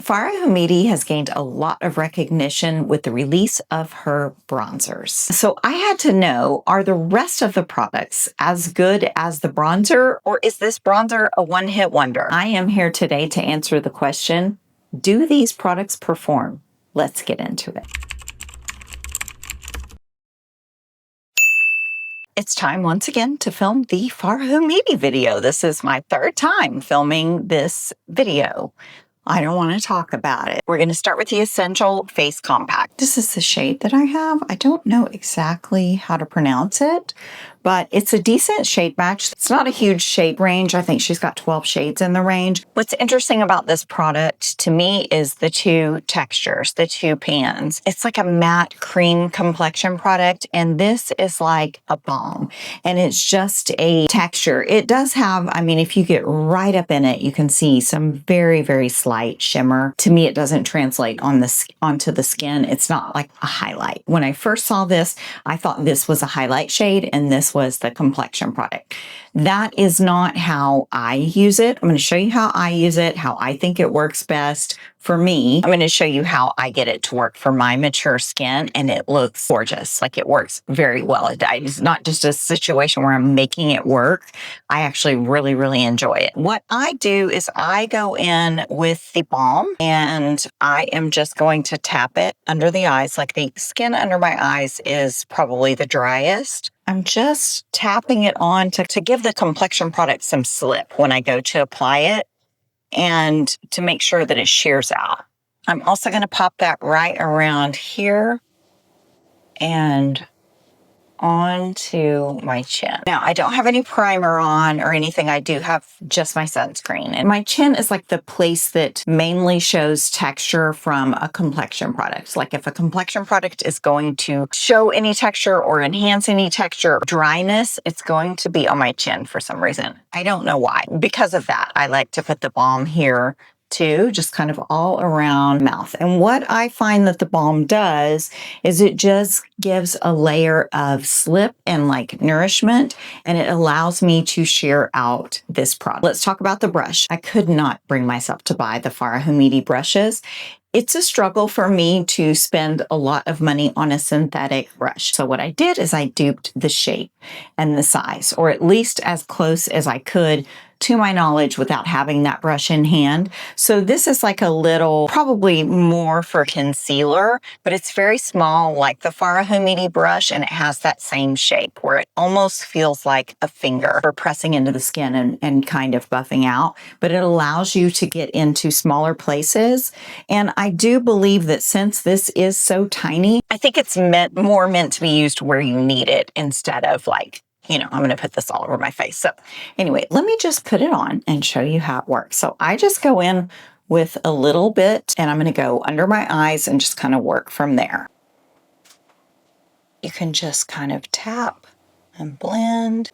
Fara Homidi has gained a lot of recognition with the release of her bronzers. So I had to know, are the rest of the products as good as the bronzer, or is this bronzer a one-hit wonder? I am here today to answer the question, do these products perform? Let's get into it. It's time once again to film the Fara Homidi video. This is my third time filming this video. I don't want to talk about it. We're going to start with the Essential Face Compact. This is the shade that I have. I don't know exactly how to pronounce it, but it's a decent shade match. It's not a huge shade range. I think she's got 12 shades in the range. What's interesting about this product to me is the two textures, the two pans. It's like a matte cream complexion product, and this is like a balm, and it's just a texture. It does have, I mean, if you get right up in it, you can see some very, very slight shimmer. To me, it doesn't translate onto the skin. It's not like a highlight. When I first saw this, I thought this was a highlight shade and this was the complexion product. That is not how I use it. I'm going to show you how I use it, how I think it works best for me. I'm going to show you how I get it to work for my mature skin, and it looks gorgeous. Like, it works very well. It's not just a situation where I'm making it work. I actually really, really enjoy it. What I do is I go in with the balm, and I am just going to tap it under the eyes. Like, the skin under my eyes is probably the driest. I'm just tapping it on to give the complexion product some slip when I go to apply it, and to make sure that it shears out. I'm also going to pop that right around here and onto my chin. Now, I don't have any primer on or anything. I do have just my sunscreen. And my chin is like the place that mainly shows texture from a complexion product. Like, if a complexion product is going to show any texture or enhance any texture, dryness, it's going to be on my chin for some reason. I don't know why. Because of that, I like to put the balm here too, just kind of all around mouth. And what I find that the balm does is it just gives a layer of slip and like nourishment, and it allows me to shear out this product. Let's talk about the brush. I could not bring myself to buy the Fara Homidi brushes. It's a struggle for me to spend a lot of money on a synthetic brush. So what I did is I duped the shape and the size, or at least as close as I could to my knowledge without having that brush in hand. So this is like a little, probably more for concealer, but it's very small like the Fara Homidi brush, and it has that same shape where it almost feels like a finger for pressing into the skin and kind of buffing out, but it allows you to get into smaller places. And I do believe that since this is so tiny, I think it's more meant to be used where you need it instead of like, you know, I'm going to put this all over my face. So anyway, let me just put it on and show you how it works. So I just go in with a little bit, and I'm going to go under my eyes and just kind of work from there. You can just kind of tap and blend.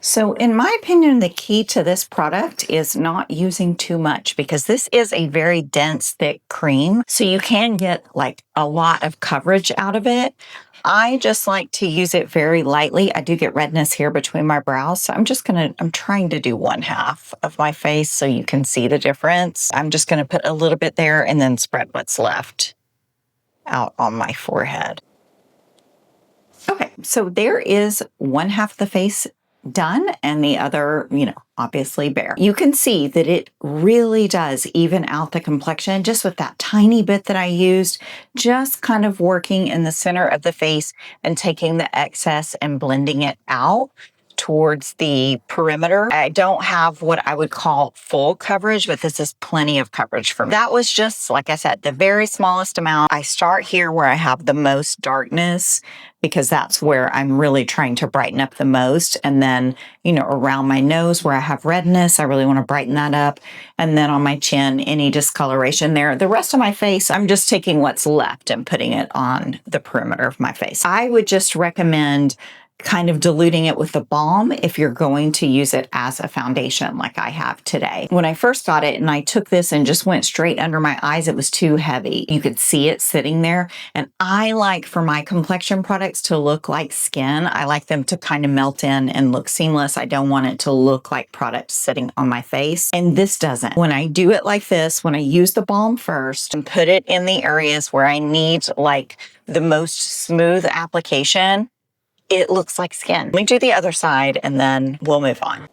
So in my opinion, the key to this product is not using too much, because this is a very dense, thick cream. So you can get like a lot of coverage out of it. I just like to use it very lightly. I do get redness here between my brows. So I'm trying to do 1/2 of my face so you can see the difference. I'm just going to put a little bit there and then spread what's left out on my forehead. Okay, so there is 1/2 of the face done, and the other, you know, obviously bare. You can see that it really does even out the complexion just with that tiny bit that I used, just kind of working in the center of the face and taking the excess and blending it out towards the perimeter. I don't have what I would call full coverage, but this is plenty of coverage for me. That was just, like I said, the very smallest amount. I start here where I have the most darkness, because that's where I'm really trying to brighten up the most. And then, you know, around my nose where I have redness, I really want to brighten that up. And then on my chin, any discoloration there. The rest of my face, I'm just taking what's left and putting it on the perimeter of my face. I would just recommend kind of diluting it with the balm if you're going to use it as a foundation like I have today. When I first got it and I took this and just went straight under my eyes, it was too heavy. You could see it sitting there. And I like for my complexion products to look like skin. I like them to kind of melt in and look seamless. I don't want it to look like product sitting on my face. And this doesn't. When I do it like this, when I use the balm first and put it in the areas where I need like the most smooth application, it looks like skin. Let me do the other side and then we'll move on.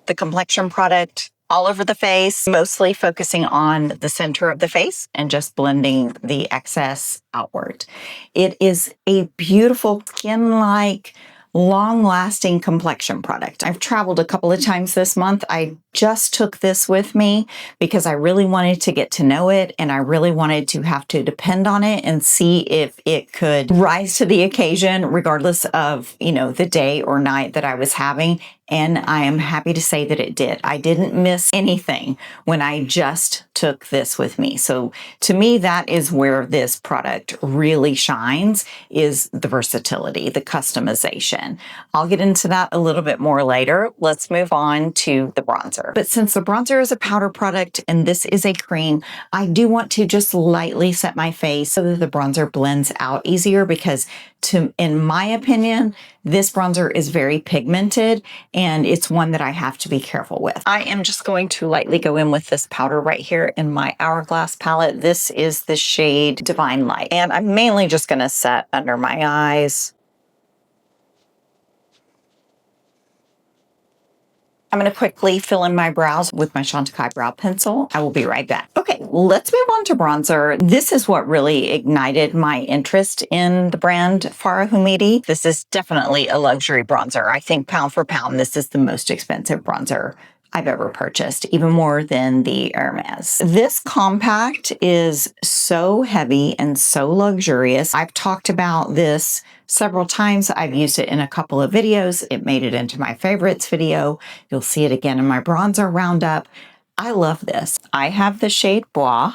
The complexion product all over the face, mostly focusing on the center of the face and just blending the excess outward. It is a beautiful skin-like, long-lasting complexion product. I've traveled a couple of times this month. I just took this with me because I really wanted to get to know it and I really wanted to have to depend on it and see if it could rise to the occasion regardless of, you know, the day or night that I was having. And I am happy to say that it did. I didn't miss anything when I just took this with me. So to me, that is where this product really shines, is the versatility, the customization. I'll get into that a little bit more later. Let's move on to the bronzer. But since the bronzer is a powder product and this is a cream, I do want to just lightly set my face so that the bronzer blends out easier because in my opinion, this bronzer is very pigmented and it's one that I have to be careful with. I am just going to lightly go in with this powder right here in my Hourglass palette. This is the shade Divine Light. And I'm mainly just going to set under my eyes. I'm going to quickly fill in my brows with my Chantecaille brow pencil. I will be right back. Okay, let's move on to bronzer. This is what really ignited my interest in the brand Fara Homidi. This is definitely a luxury bronzer. I think pound for pound, this is the most expensive bronzer I've ever purchased, even more than the Hermes. This compact is so heavy and so luxurious. I've talked about this several times. I've used it in a couple of videos. It made it into my favorites video. You'll see it again in my bronzer roundup. I love this. I have the shade Bois.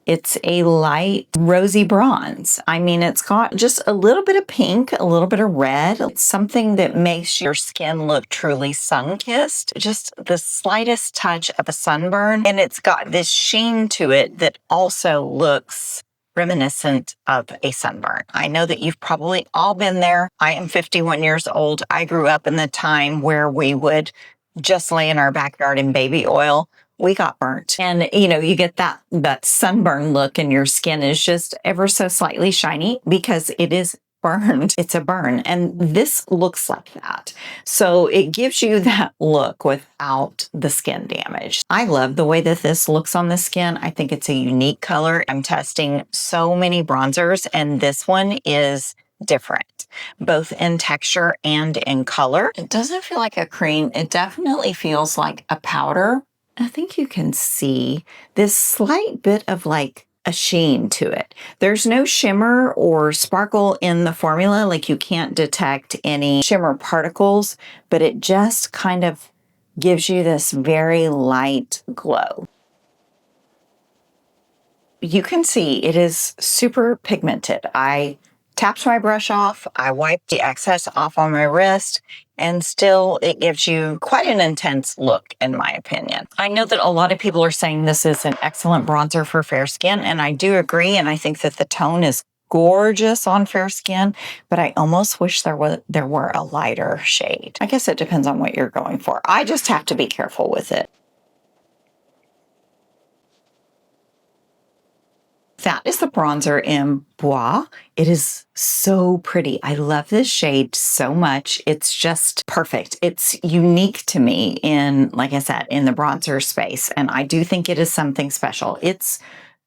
It's a light rosy bronze. I mean, it's got just a little bit of pink, a little bit of red. It's something that makes your skin look truly sun-kissed. Just the slightest touch of a sunburn. And it's got this sheen to it that also looks reminiscent of a sunburn. I know that you've probably all been there. I am 51 years old. I grew up in the time where we would just lay in our backyard in baby oil. We got burnt. And, you know, you get that sunburn look and your skin is just ever so slightly shiny because it is burned. It's a burn. And this looks like that. So it gives you that look without the skin damage. I love the way that this looks on the skin. I think it's a unique color. I'm testing so many bronzers and this one is different, both in texture and in color. It doesn't feel like a cream. It definitely feels like a powder. I think you can see this slight bit of like a sheen to it. There's no shimmer or sparkle in the formula, like you can't detect any shimmer particles, but it just kind of gives you this very light glow. You can see it is super pigmented. I tapped my brush off, I wiped the excess off on my wrist, and still it gives you quite an intense look, in my opinion. I know that a lot of people are saying this is an excellent bronzer for fair skin, and I do agree, and I think that the tone is gorgeous on fair skin, but I almost wish there were a lighter shade. I guess it depends on what you're going for. I just have to be careful with it. That is the bronzer in Bois. It is so pretty. I love this shade so much. It's just perfect. It's unique to me in, like I said, in the bronzer space. And I do think it is something special. It's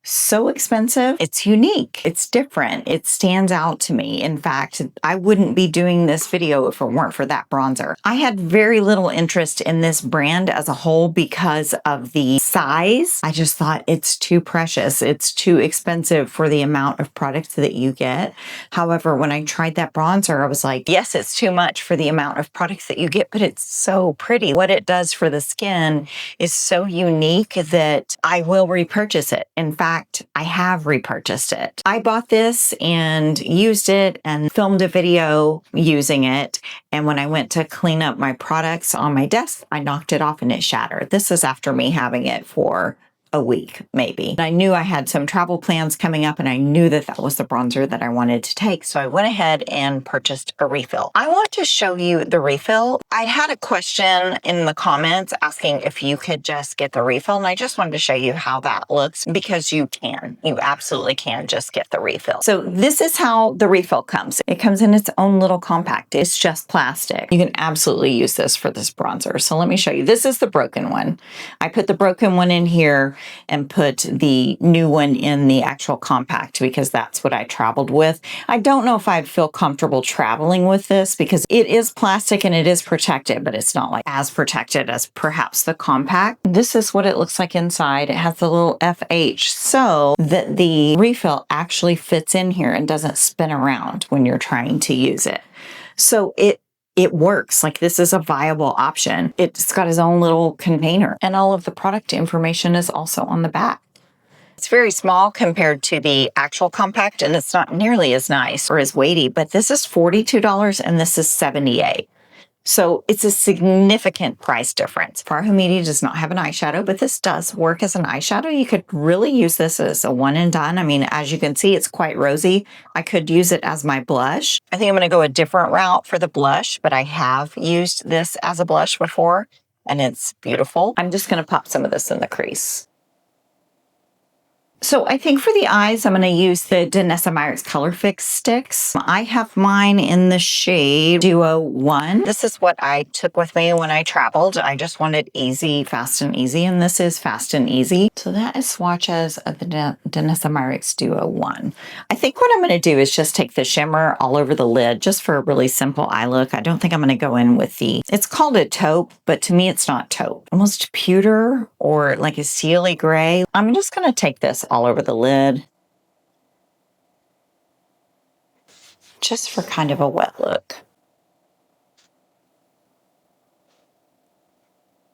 so expensive. It's unique. It's different. It stands out to me. In fact, I wouldn't be doing this video if it weren't for that bronzer. I had very little interest in this brand as a whole because of the size. I just thought it's too precious. It's too expensive for the amount of products that you get. However, when I tried that bronzer, I was like, yes, it's too much for the amount of products that you get, but it's so pretty. What it does for the skin is so unique that I will repurchase it. In fact, I have repurchased it. I bought this and used it and filmed a video using it. And when I went to clean up my products on my desk, I knocked it off and it shattered. This is after me having it for a week, maybe. I knew I had some travel plans coming up and I knew that that was the bronzer that I wanted to take. So I went ahead and purchased a refill. I want to show you the refill. I had a question in the comments asking if you could just get the refill. And I just wanted to show you how that looks because you can. You absolutely can just get the refill. So this is how the refill comes. It comes in its own little compact. It's just plastic. You can absolutely use this for this bronzer. So let me show you. This is the broken one. I put the broken one in here and put the new one in the actual compact because that's what I traveled with. I don't know if I'd feel comfortable traveling with this because it is plastic and it is protected, but it's not like as protected as perhaps the compact. This is what it looks like inside. It has the little FH so that the refill actually fits in here and doesn't spin around when you're trying to use it. So it works. Like this is a viable option. It's got its own little container and all of the product information is also on the back. It's very small compared to the actual compact and it's not nearly as nice or as weighty, but this is $42 and this is $78. So it's a significant price difference. Fara Homidi does not have an eyeshadow, but this does work as an eyeshadow. You could really use this as a one and done. I mean, as you can see, it's quite rosy. I could use it as my blush. I think I'm going to go a different route for the blush, but I have used this as a blush before and it's beautiful. I'm just going to pop some of this in the crease. So I think for the eyes, I'm going to use the DANESSA MYRICKS Colorfix sticks. I have mine in the shade Duo 1. This is what I took with me when I traveled. I just wanted easy, fast and easy, and this is fast and easy. So that is swatches of the DANESSA MYRICKS Duo 1. I think what I'm going to do is just take the shimmer all over the lid just for a really simple eye look. I don't think I'm going to go in with it's called a taupe, but to me it's not taupe. Almost pewter or like a steely gray. I'm just going to take this all over the lid just for kind of a wet look.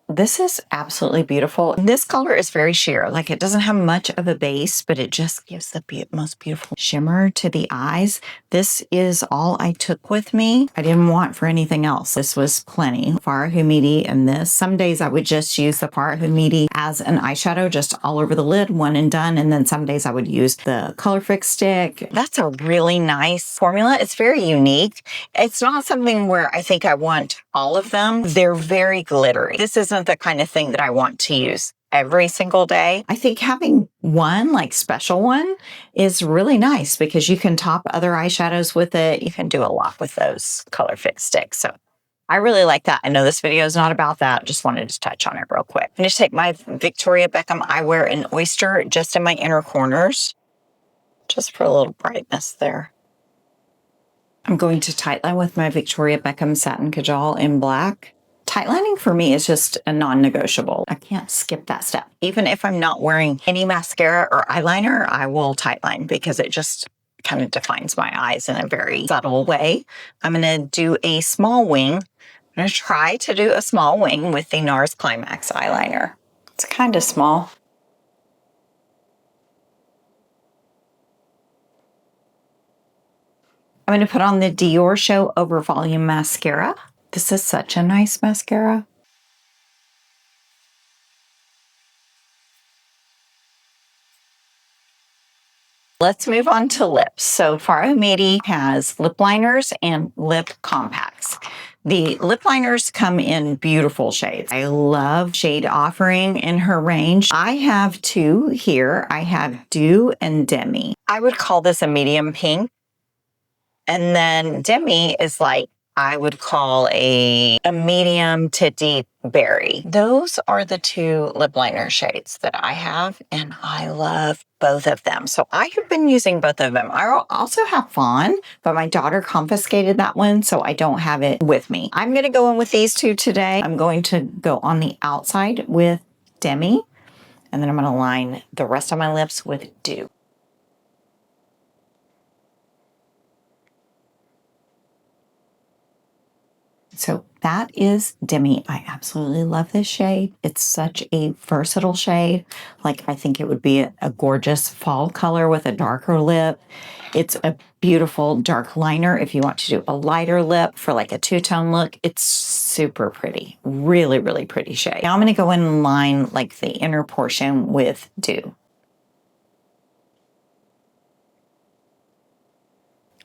This is absolutely beautiful. This color is very sheer. Like it doesn't have much of a base, but it just gives the most beautiful shimmer to the eyes. This is all I took with me. I didn't want for anything else. This was plenty. Fara Homidi and this. Some days I would just use the Fara Homidi as an eyeshadow, just all over the lid, one and done. And then some days I would use the Colorfix stick. That's a really nice formula. It's very unique. It's not something where I think I want all of them. They're very glittery. This isn't the kind of thing that I want to use every single day. I think having one, like special one, is really nice because you can top other eyeshadows with it. You can do a lot with those Colorfix sticks. So I really like that. I know this video is not about that. Just wanted to touch on it real quick. I'm going to take my Victoria Beckham Eyewear in Oyster just in my inner corners, just for a little brightness there. I'm going to tightline with my Victoria Beckham Satin Kajal in black. Tightlining for me is just a non-negotiable. I can't skip that step. Even if I'm not wearing any mascara or eyeliner, I will tightline because it just kind of defines my eyes in a very subtle way. I'm going to do a small wing. I'm going to try to do a small wing with the NARS Climax eyeliner. It's kind of small. I'm going to put on the Diorshow Overvolume mascara. This is such a nice mascara. Let's move on to lips. So Fara Homidi has lip liners and lip compacts. The lip liners come in beautiful shades. I love shade offering in her range. I have two here. I have Doux and Demi. I would call this a medium pink. And then Demi is like I would call a medium to deep berry. Those are the two lip liner shades that I have, and I love both of them. So I have been using both of them. I also have Fawn, but my daughter confiscated that one, so I don't have it with me. I'm going to go in with these two today. I'm going to go on the outside with Demi, and then I'm going to line the rest of my lips with Doux. So that is Demi. I absolutely love this shade. It's such a versatile shade. Like, I think it would be a gorgeous fall color with a darker lip. It's a beautiful dark liner if you want to do a lighter lip for like a two-tone look. It's super pretty. Really, really pretty shade. Now I'm going to go in and line like the inner portion with Doux.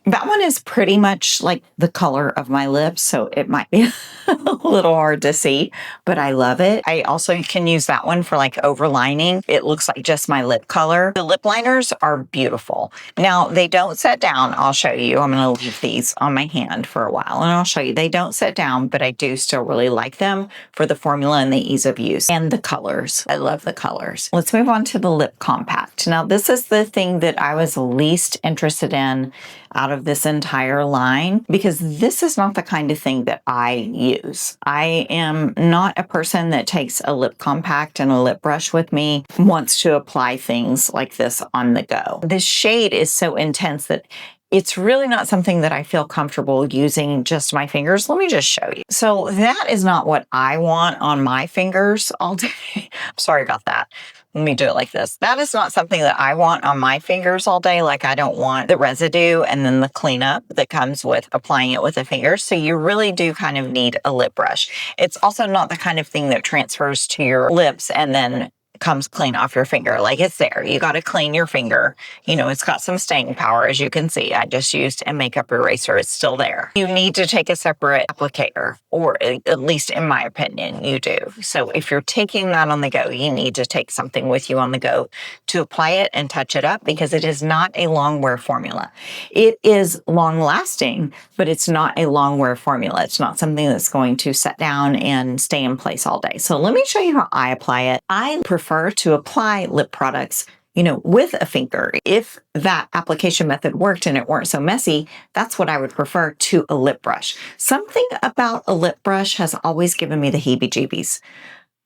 That one is pretty much like the color of my lips, so it might be a little hard to see, but I love it. I also can use that one for like overlining. It looks like just my lip color. The lip liners are beautiful. Now, they don't set down. I'll show you. I'm going to leave these on my hand for a while, and I'll show you. They don't set down, but I do still really like them for the formula and the ease of use and the colors. I love the colors. Let's move on to the lip compact. Now, this is the thing that I was least interested in out of this entire line, because this is not the kind of thing that I use. I am not a person that takes a lip compact and a lip brush with me, wants to apply things like this on the go. This shade is so intense that it's really not something that I feel comfortable using just my fingers. Let me just show you. So that is not what I want on my fingers all day. I'm sorry about that. Let me do it like this. That is not something that I want on my fingers all day. Like, I don't want the residue and then the cleanup that comes with applying it with the fingers. So you really do kind of need a lip brush. It's also not the kind of thing that transfers to your lips and then comes clean off your finger. Like, it's there. You got to clean your finger. You know, it's got some staying power, as you can see. I just used a makeup eraser. It's still there. You need to take a separate applicator, or at least in my opinion, you do. So if you're taking that on the go, you need to take something with you on the go to apply it and touch it up, because it is not a long wear formula. It is long lasting, but it's not a long wear formula. It's not something that's going to set down and stay in place all day. So let me show you how I apply it. I prefer to apply lip products, you know, with a finger. If that application method worked and it weren't so messy, that's what I would prefer to a lip brush. Something about a lip brush has always given me the heebie-jeebies.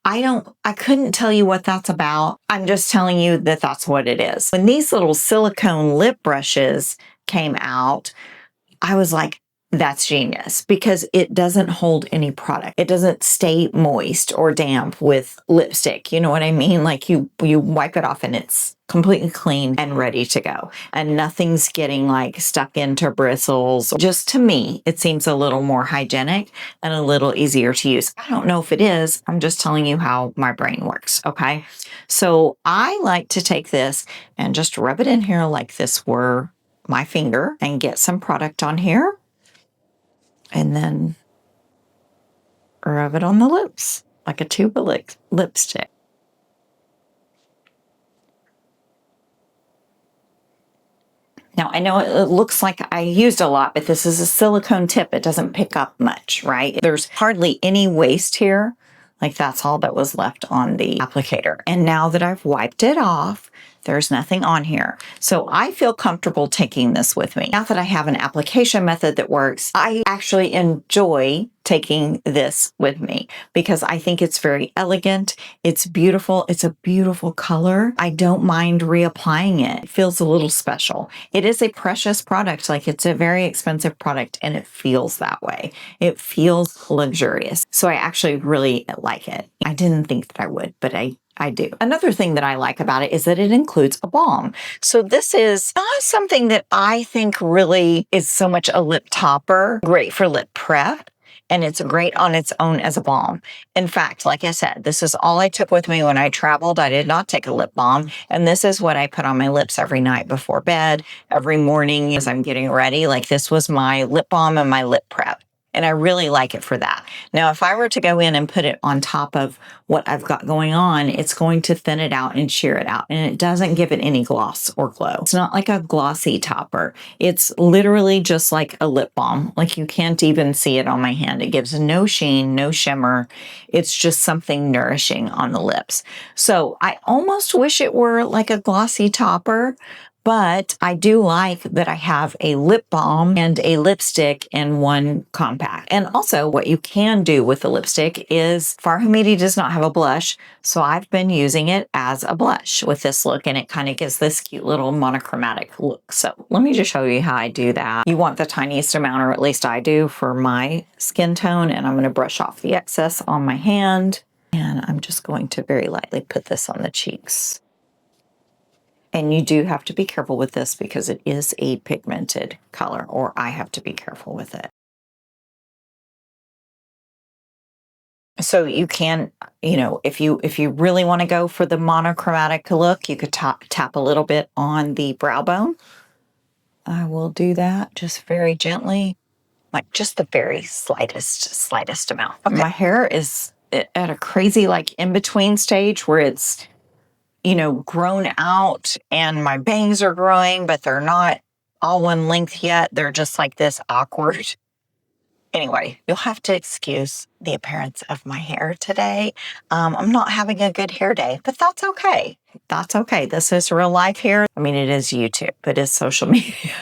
I couldn't tell you what that's about. I'm just telling you that that's what it is. When these little silicone lip brushes came out, I was like, that's genius, because it doesn't hold any product. It doesn't stay moist or damp with lipstick. You know what I mean? Like, you wipe it off and it's completely clean and ready to go. And nothing's getting like stuck into bristles. Just to me, it seems a little more hygienic and a little easier to use. I don't know if it is. I'm just telling you how my brain works. Okay. So I like to take this and just rub it in here like this were my finger and get some product on here. And then rub it on the lips like a tube of lipstick. Now, I know it looks like I used a lot, but this is a silicone tip. It doesn't pick up much, right? There's hardly any waste here. Like, that's all that was left on the applicator. And now that I've wiped it off, there's nothing on here. So I feel comfortable taking this with me. Now that I have an application method that works, I actually enjoy taking this with me because I think it's very elegant. It's beautiful. It's a beautiful color. I don't mind reapplying it. It feels a little special. It is a precious product. Like, it's a very expensive product and it feels that way. It feels luxurious. So I actually really like it. I didn't think that I would, but I do. Another thing that I like about it is that it includes a balm. So this is not something that I think really is so much a lip topper, great for lip prep, and it's great on its own as a balm. In fact, like I said, this is all I took with me when I traveled. I did not take a lip balm, and this is what I put on my lips every night before bed, every morning as I'm getting ready. Like, this was my lip balm and my lip prep. And I really like it for that. Now, if I were to go in and put it on top of what I've got going on, it's going to thin it out and sheer it out. And it doesn't give it any gloss or glow. It's not like a glossy topper. It's literally just like a lip balm. Like you can't even see it on my hand. It gives no sheen, no shimmer. It's just something nourishing on the lips. So I almost wish it were like a glossy topper. But I do like that I have a lip balm and a lipstick in one compact. And also what you can do with the lipstick is Fara Homidi does not have a blush. So I've been using it as a blush with this look, and it kind of gives this cute little monochromatic look. So let me just show you how I do that. You want the tiniest amount, or at least I do, for my skin tone. And I'm going to brush off the excess on my hand. And I'm just going to very lightly put this on the cheeks. And you do have to be careful with this because it is a pigmented color, or I have to be careful with it. So you can, you know, if you really want to go for the monochromatic look, you could tap a little bit on the brow bone. I will do that just very gently, like just the very slightest amount. Okay. My hair is at a crazy like in-between stage where it's, you know, grown out and my bangs are growing, but they're not all one length yet. They're just like this awkward. Anyway, you'll have to excuse the appearance of my hair today. I'm not having a good hair day, but that's okay. That's okay. This is real life hair. I mean, it is YouTube, it is social media.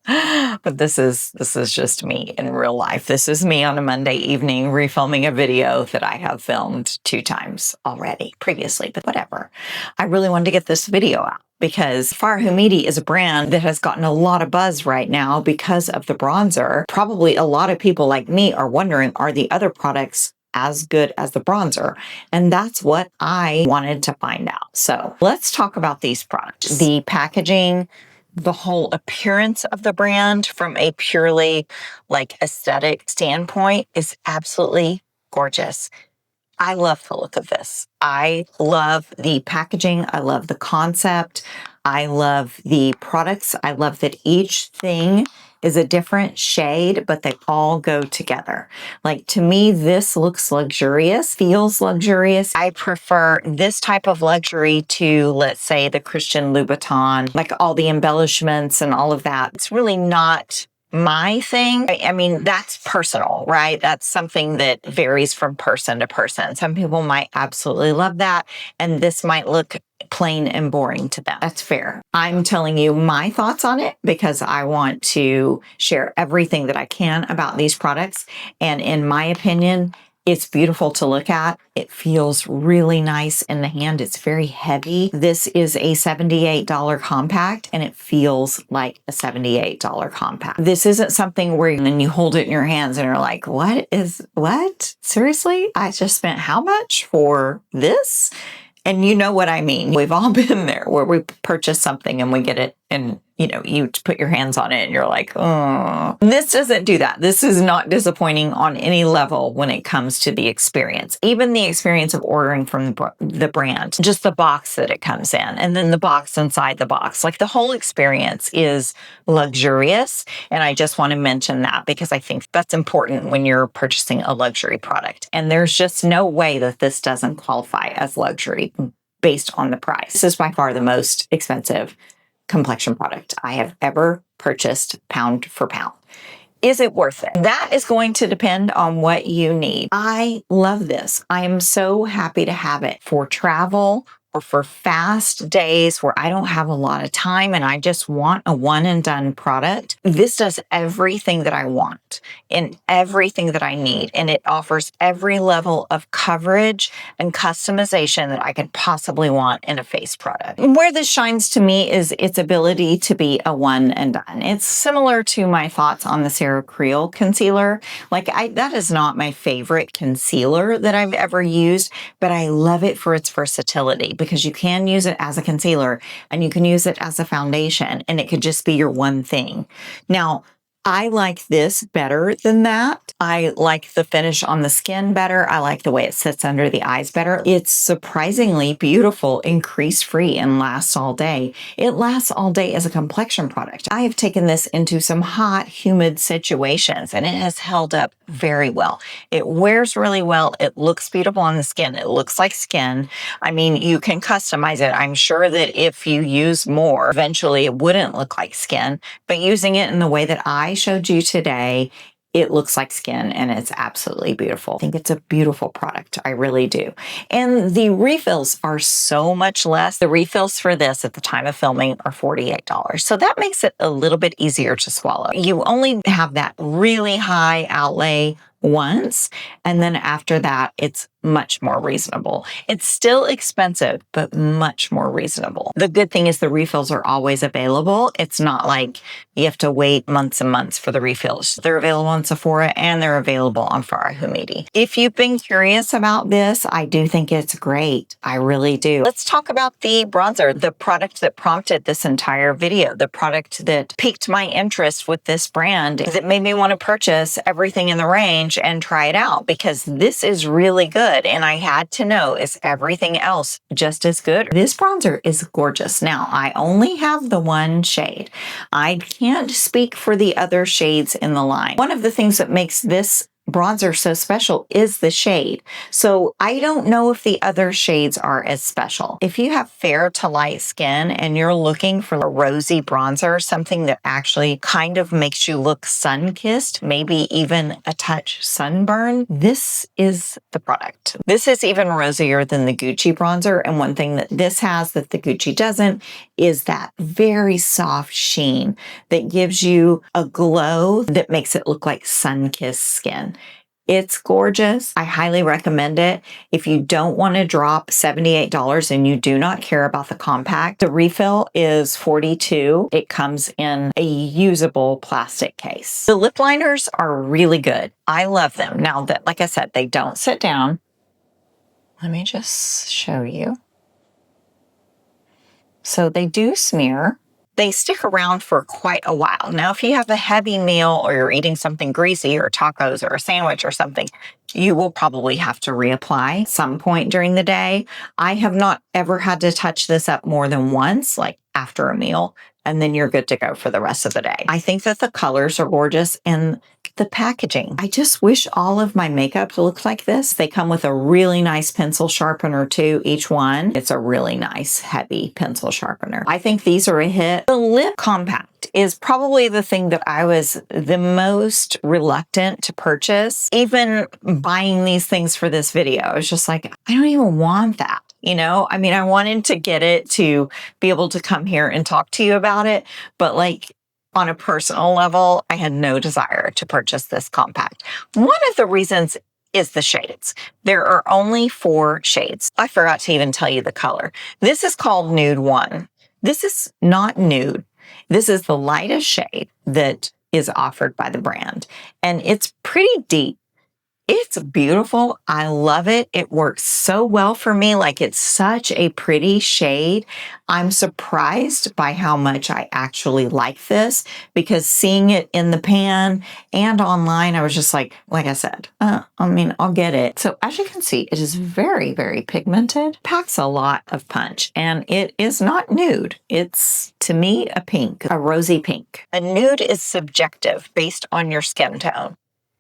But this is just me in real life. This is me on a Monday evening refilming a video that I have filmed 2 times already previously, but whatever. I really wanted to get this video out because Fara Homidi is a brand that has gotten a lot of buzz right now because of the bronzer. Probably a lot of people like me are wondering, are the other products as good as the bronzer? And that's what I wanted to find out. So let's talk about these products. The packaging, the whole appearance of the brand from a purely like aesthetic standpoint is absolutely gorgeous. I love the look of this. I love the packaging. I love the concept. I love the products. I love that each thing is a different shade, but they all go together. Like, to me, this looks luxurious, feels luxurious. I prefer this type of luxury to, let's say, the Christian Louboutin, like all the embellishments and all of that. It's really not my thing. I mean, that's personal, right? That's something that varies from person to person. Some people might absolutely love that, and this might look plain and boring to them. That's fair. I'm telling you my thoughts on it because I want to share everything that I can about these products. And in my opinion, it's beautiful to look at. It feels really nice in the hand. It's very heavy. This is a $78 compact, and it feels like a $78 compact. This isn't something where then you hold it in your hands and you're like, what? Seriously? I just spent how much for this? And you know what I mean. We've all been there where we purchase something and we get it and, you know, you put your hands on it and you're like, oh. This doesn't do that. This is not disappointing on any level when it comes to the experience. Even the experience of ordering from the brand, just the box that it comes in, and then the box inside the box. Like, the whole experience is luxurious. And I just want to mention that because I think that's important when you're purchasing a luxury product. And there's just no way that this doesn't qualify as luxury based on the price. This is by far the most expensive complexion product I have ever purchased, pound for pound. Is it worth it? That is going to depend on what you need. I love this. I am so happy to have it for travel or for fast days where I don't have a lot of time and I just want a one and done product. This does everything that I want and everything that I need. And it offers every level of coverage and customization that I could possibly want in a face product. Where this shines to me is its ability to be a one and done. It's similar to my thoughts on the Sarah Creel concealer. Like, that is not my favorite concealer that I've ever used, but I love it for its versatility, because you can use it as a concealer and you can use it as a foundation, and it could just be your one thing. Now, I like this better than that. I like the finish on the skin better. I like the way it sits under the eyes better. It's surprisingly beautiful and crease-free and lasts all day. It lasts all day as a complexion product. I have taken this into some hot, humid situations and it has held up very well. It wears really well. It looks beautiful on the skin. It looks like skin. I mean, you can customize it. I'm sure that if you use more, eventually it wouldn't look like skin, but using it in the way that I showed you today, it looks like skin and it's absolutely beautiful. I think it's a beautiful product. I really do. And the refills are so much less. The refills for this at the time of filming are $48. So that makes it a little bit easier to swallow. You only have that really high outlay once, and then after that, it's much more reasonable. It's still expensive, but much more reasonable. The good thing is the refills are always available. It's not like you have to wait months and months for the refills. They're available on Sephora and they're available on Fara Homidi. If you've been curious about this, I do think it's great. I really do. Let's talk about the bronzer, the product that prompted this entire video, the product that piqued my interest with this brand, that made me want to purchase everything in the range and try it out, because this is really good. And I had to know, is everything else just as good? This bronzer is gorgeous. Now, I only have the one shade. I can't speak for the other shades in the line. One of the things that makes this bronzer so special is the shade. So I don't know if the other shades are as special. If you have fair to light skin and you're looking for a rosy bronzer, something that actually kind of makes you look sun-kissed, maybe even a touch sunburn, this is the product. This is even rosier than the Gucci bronzer. And one thing that this has that the Gucci doesn't is that very soft sheen that gives you a glow that makes it look like sun-kissed skin. It's gorgeous. I highly recommend it. If you don't want to drop $78 and you do not care about the compact, the refill is $42. It comes in a usable plastic case. The lip liners are really good. I love them. Now, that, like I said, they don't sit down. Let me just show you. So they do smear. They stick around for quite a while. Now, if you have a heavy meal or you're eating something greasy or tacos or a sandwich or something, you will probably have to reapply some point during the day. I have not ever had to touch this up more than once, like after a meal, and then you're good to go for the rest of the day. I think that the colors are gorgeous and the packaging. I just wish all of my makeup looked like this. They come with a really nice pencil sharpener too, each one. It's a really nice heavy pencil sharpener. I think these are a hit. The lip compact is probably the thing that I was the most reluctant to purchase. Even buying these things for this video, I was just like, I don't even want that. You know, I mean, I wanted to get it to be able to come here and talk to you about it, but like on a personal level, I had no desire to purchase this compact. One of the reasons is the shades. There are only 4 shades. I forgot to even tell you the color. This is called Nude 1. This is not nude. This is the lightest shade that is offered by the brand, and it's pretty deep. It's beautiful. I love it. It works so well for me. Like, it's such a pretty shade. I'm surprised by how much I actually like this, because seeing it in the pan and online, I was just like I said, I mean, I'll get it. So as you can see, it is very, very pigmented, packs a lot of punch, and it is not nude. It's, to me, a pink, a rosy pink. A nude is subjective based on your skin tone.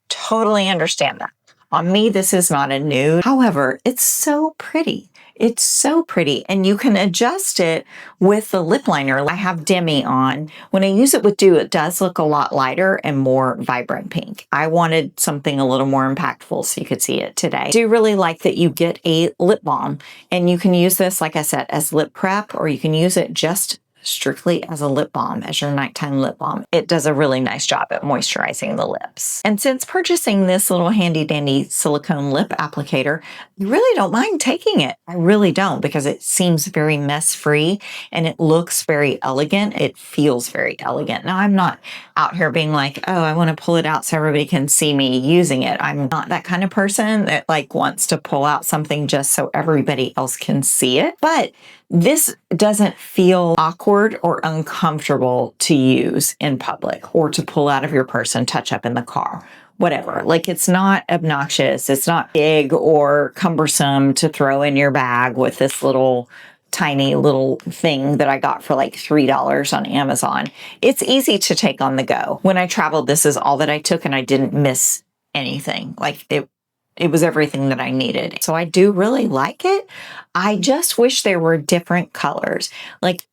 Totally understand that. On me, this is not a nude. However, it's so pretty. It's so pretty, and you can adjust it with the lip liner. I have Demi on. When I use it with Doux, it does look a lot lighter and more vibrant pink. I wanted something a little more impactful so you could see it today. I do really like that you get a lip balm, and you can use this, like I said, as lip prep, or you can use it just strictly as a lip balm, as your nighttime lip balm. It does a really nice job at moisturizing the lips. And since purchasing this little handy dandy silicone lip applicator, you really don't mind taking it. I really don't, because it seems very mess-free and it looks very elegant. It feels very elegant. Now, I'm not out here being like, oh, I want to pull it out so everybody can see me using it. I'm not that kind of person that like wants to pull out something just so everybody else can see it. But This doesn't feel awkward or uncomfortable to use in public or to pull out of your purse and touch up in the car. Whatever. Like, it's not obnoxious. It's not big or cumbersome to throw in your bag with this little tiny little thing that I got for like $3 on Amazon. It's easy to take on the go. When I traveled, this is all that I took and I didn't miss anything. Like, it was everything that I needed. So I do really like it. I just wish there were different colors. Like,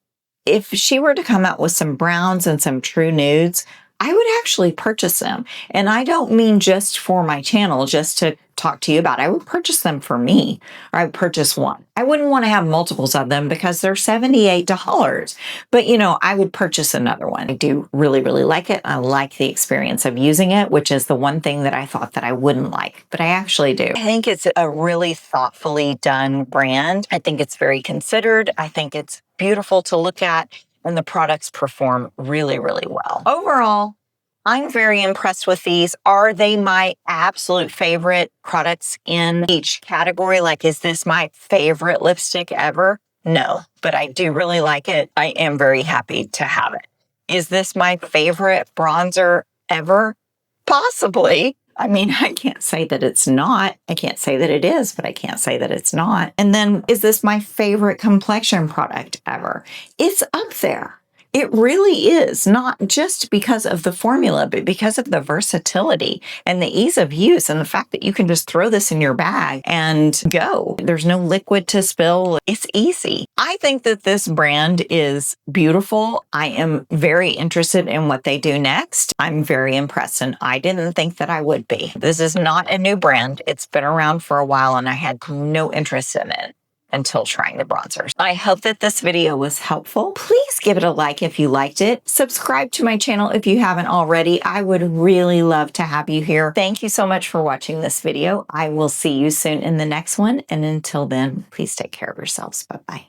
if she were to come out with some browns and some true nudes, I would actually purchase them. And I don't mean just for my channel, just to talk to you about. I would purchase them for me, or I would purchase one. I wouldn't want to have multiples of them because they're $78. But, you know, I would purchase another one. I do really, really like it. I like the experience of using it, which is the one thing that I thought that I wouldn't like, but I actually do. I think it's a really thoughtfully done brand. I think it's very considered. I think it's beautiful to look at, and the products perform really, really well. Overall, I'm very impressed with these. Are they my absolute favorite products in each category? Like, is this my favorite lipstick ever? No, but I do really like it. I am very happy to have it. Is this my favorite bronzer ever? Possibly. I mean, I can't say that it's not. I can't say that it is, but I can't say that it's not. And then, is this my favorite complexion product ever? It's up there. It really is, not just because of the formula, but because of the versatility and the ease of use and the fact that you can just throw this in your bag and go. There's no liquid to spill. It's easy. I think that this brand is beautiful. I am very interested in what they do next. I'm very impressed, and I didn't think that I would be. This is not a new brand. It's been around for a while, and I had no interest in it until trying the bronzers. I hope that this video was helpful. Please give it a like if you liked it. Subscribe to my channel if you haven't already. I would really love to have you here. Thank you so much for watching this video. I will see you soon in the next one. And until then, please take care of yourselves. Bye-bye.